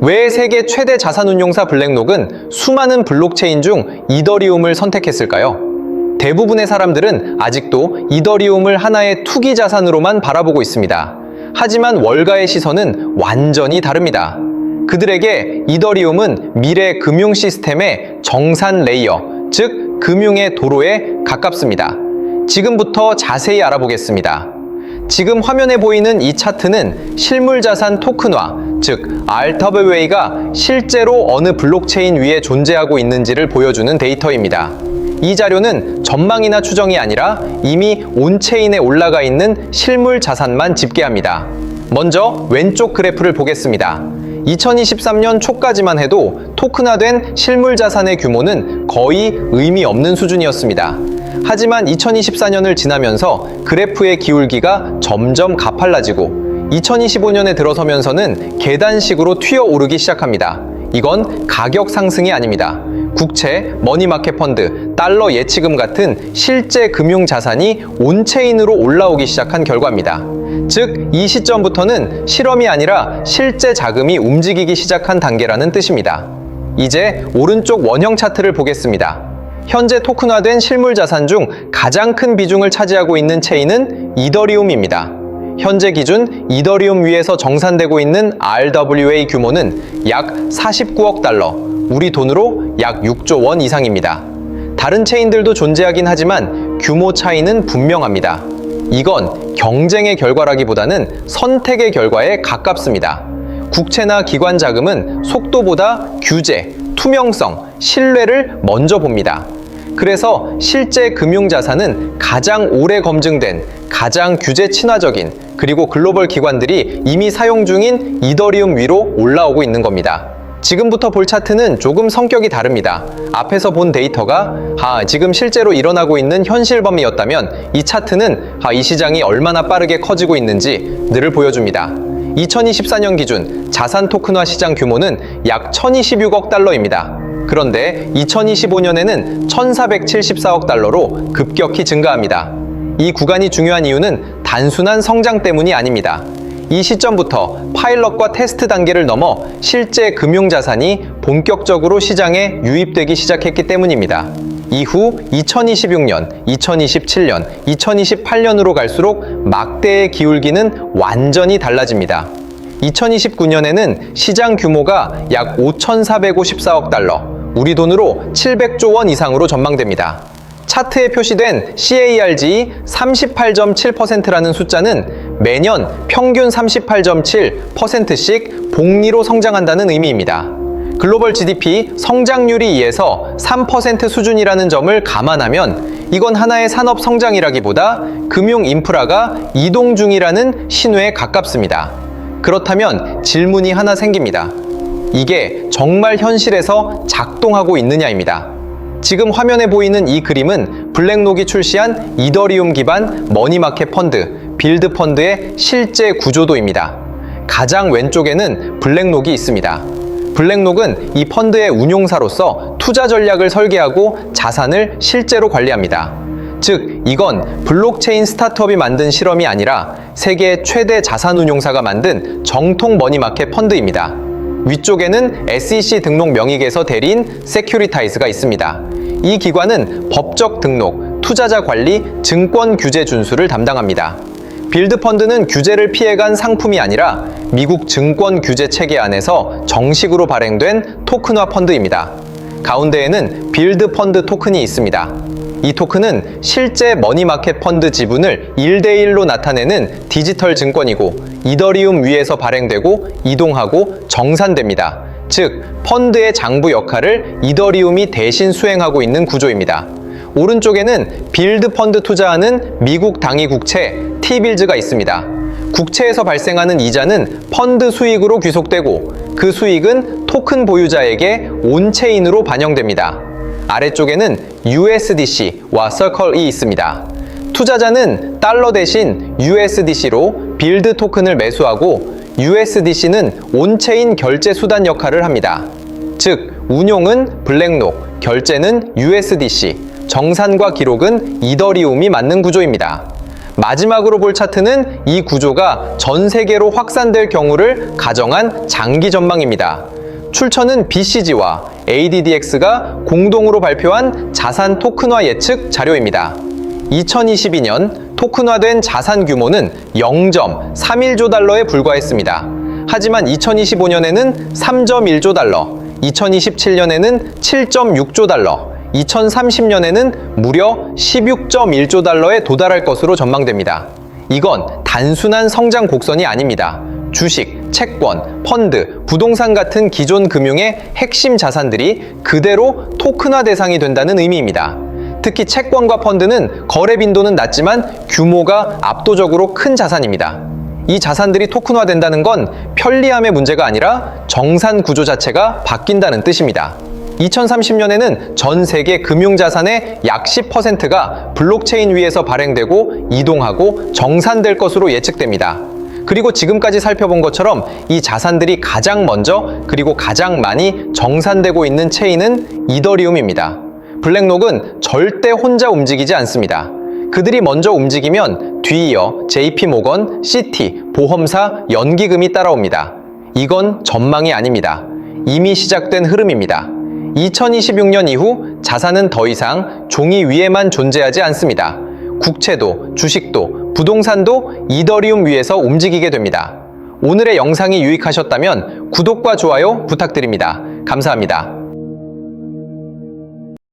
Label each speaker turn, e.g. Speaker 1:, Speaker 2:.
Speaker 1: 왜 세계 최대 자산운용사 블랙록은 수많은 블록체인 중 이더리움을 선택했을까요? 대부분의 사람들은 아직도 이더리움을 하나의 투기 자산으로만 바라보고 있습니다. 하지만 월가의 시선은 완전히 다릅니다. 그들에게 이더리움은 미래 금융 시스템의 정산 레이어, 즉 금융의 도로에 가깝습니다. 지금부터 자세히 알아보겠습니다. 지금 화면에 보이는 이 차트는 실물자산 토큰화, 즉 RWA가 실제로 어느 블록체인 위에 존재하고 있는지를 보여주는 데이터입니다. 이 자료는 전망이나 추정이 아니라 이미 온체인에 올라가 있는 실물자산만 집계합니다. 먼저 왼쪽 그래프를 보겠습니다. 2023년 초까지만 해도 토큰화된 실물자산의 규모는 거의 의미 없는 수준이었습니다. 하지만 2024년을 지나면서 그래프의 기울기가 점점 가팔라지고 2025년에 들어서면서는 계단식으로 튀어오르기 시작합니다. 이건 가격 상승이 아닙니다. 국채, 머니마켓 펀드, 달러 예치금 같은 실제 금융 자산이 온체인으로 올라오기 시작한 결과입니다. 즉, 이 시점부터는 실험이 아니라 실제 자금이 움직이기 시작한 단계라는 뜻입니다. 이제 오른쪽 원형 차트를 보겠습니다. 현재 토큰화된 실물 자산 중 가장 큰 비중을 차지하고 있는 체인은 이더리움입니다. 현재 기준 이더리움 위에서 정산되고 있는 RWA 규모는 약 49억 달러, 우리 돈으로 약 6조 원 이상입니다. 다른 체인들도 존재하긴 하지만 규모 차이는 분명합니다. 이건 경쟁의 결과라기보다는 선택의 결과에 가깝습니다. 국채나 기관 자금은 속도보다 규제, 투명성, 신뢰를 먼저 봅니다. 그래서 실제 금융자산은 가장 오래 검증된, 가장 규제 친화적인, 그리고 글로벌 기관들이 이미 사용 중인 이더리움 위로 올라오고 있는 겁니다. 지금부터 볼 차트는 조금 성격이 다릅니다. 앞에서 본 데이터가 지금 실제로 일어나고 있는 현실범위였다면 이 차트는 이 시장이 얼마나 빠르게 커지고 있는지 늘을 보여줍니다. 2024년 기준 자산 토큰화 시장 규모는 약 1026억 달러입니다. 그런데 2025년에는 1474억 달러로 급격히 증가합니다. 이 구간이 중요한 이유는 단순한 성장 때문이 아닙니다. 이 시점부터 파일럿과 테스트 단계를 넘어 실제 금융자산이 본격적으로 시장에 유입되기 시작했기 때문입니다. 이후 2026년, 2027년, 2028년으로 갈수록 막대의 기울기는 완전히 달라집니다. 2029년에는 시장 규모가 약 5,454억 달러, 우리 돈으로 700조 원 이상으로 전망됩니다. 차트에 표시된 CARG 38.7%라는 숫자는 매년 평균 38.7%씩 복리로 성장한다는 의미입니다. 글로벌 GDP 성장률이 2에서 3% 수준이라는 점을 감안하면 이건 하나의 산업 성장이라기보다 금융 인프라가 이동 중이라는 신호에 가깝습니다. 그렇다면 질문이 하나 생깁니다. 이게 정말 현실에서 작동하고 있느냐입니다. 지금 화면에 보이는 이 그림은 블랙록이 출시한 이더리움 기반 머니마켓 펀드, 빌드 펀드의 실제 구조도입니다. 가장 왼쪽에는 블랙록이 있습니다. 블랙록은 이 펀드의 운용사로서 투자 전략을 설계하고 자산을 실제로 관리합니다. 즉, 이건 블록체인 스타트업이 만든 실험이 아니라 세계 최대 자산운용사가 만든 정통 머니마켓 펀드입니다. 위쪽에는 SEC 등록 명의계서 대리인 세큐리타이즈가 있습니다. 이 기관은 법적 등록, 투자자 관리, 증권 규제 준수를 담당합니다. 빌드 펀드는 규제를 피해간 상품이 아니라 미국 증권 규제 체계 안에서 정식으로 발행된 토큰화 펀드입니다. 가운데에는 빌드 펀드 토큰이 있습니다. 이 토큰은 실제 머니마켓 펀드 지분을 1대1로 나타내는 디지털 증권이고 이더리움 위에서 발행되고 이동하고 정산됩니다. 즉, 펀드의 장부 역할을 이더리움이 대신 수행하고 있는 구조입니다. 오른쪽에는 빌드 펀드 투자하는 미국 당위 국채 T빌즈가 있습니다. 국채에서 발생하는 이자는 펀드 수익으로 귀속되고 그 수익은 토큰 보유자에게 온체인으로 반영됩니다. 아래쪽에는 USDC와 서클이 있습니다. 투자자는 달러 대신 USDC로 빌드 토큰을 매수하고 USDC는 온체인 결제 수단 역할을 합니다. 즉, 운용은 블랙록, 결제는 USDC, 정산과 기록은 이더리움이 맞는 구조입니다. 마지막으로 볼 차트는 이 구조가 전 세계로 확산될 경우를 가정한 장기 전망입니다. 출처는 BCG와 ADDX가 공동으로 발표한 자산 토큰화 예측 자료입니다. 2022년 토큰화된 자산 규모는 0.31조 달러에 불과했습니다. 하지만 2025년에는 3.1조 달러, 2027년에는 7.6조 달러, 2030년에는 무려 16.1조 달러에 도달할 것으로 전망됩니다. 이건 단순한 성장 곡선이 아닙니다. 주식, 채권, 펀드, 부동산 같은 기존 금융의 핵심 자산들이 그대로 토큰화 대상이 된다는 의미입니다. 특히 채권과 펀드는 거래 빈도는 낮지만 규모가 압도적으로 큰 자산입니다. 이 자산들이 토큰화된다는 건 편리함의 문제가 아니라 정산 구조 자체가 바뀐다는 뜻입니다. 2030년에는 전 세계 금융자산의 약 10%가 블록체인 위에서 발행되고 이동하고 정산될 것으로 예측됩니다. 그리고 지금까지 살펴본 것처럼 이 자산들이 가장 먼저 그리고 가장 많이 정산되고 있는 체인은 이더리움입니다. 블랙록은 절대 혼자 움직이지 않습니다. 그들이 먼저 움직이면 뒤이어 JP모건, 시티, 보험사, 연기금이 따라옵니다. 이건 전망이 아닙니다. 이미 시작된 흐름입니다. 2026년 이후 자산은 더 이상 종이 위에만 존재하지 않습니다. 국채도, 주식도, 부동산도 이더리움 위에서 움직이게 됩니다. 오늘의 영상이 유익하셨다면 구독과 좋아요 부탁드립니다. 감사합니다.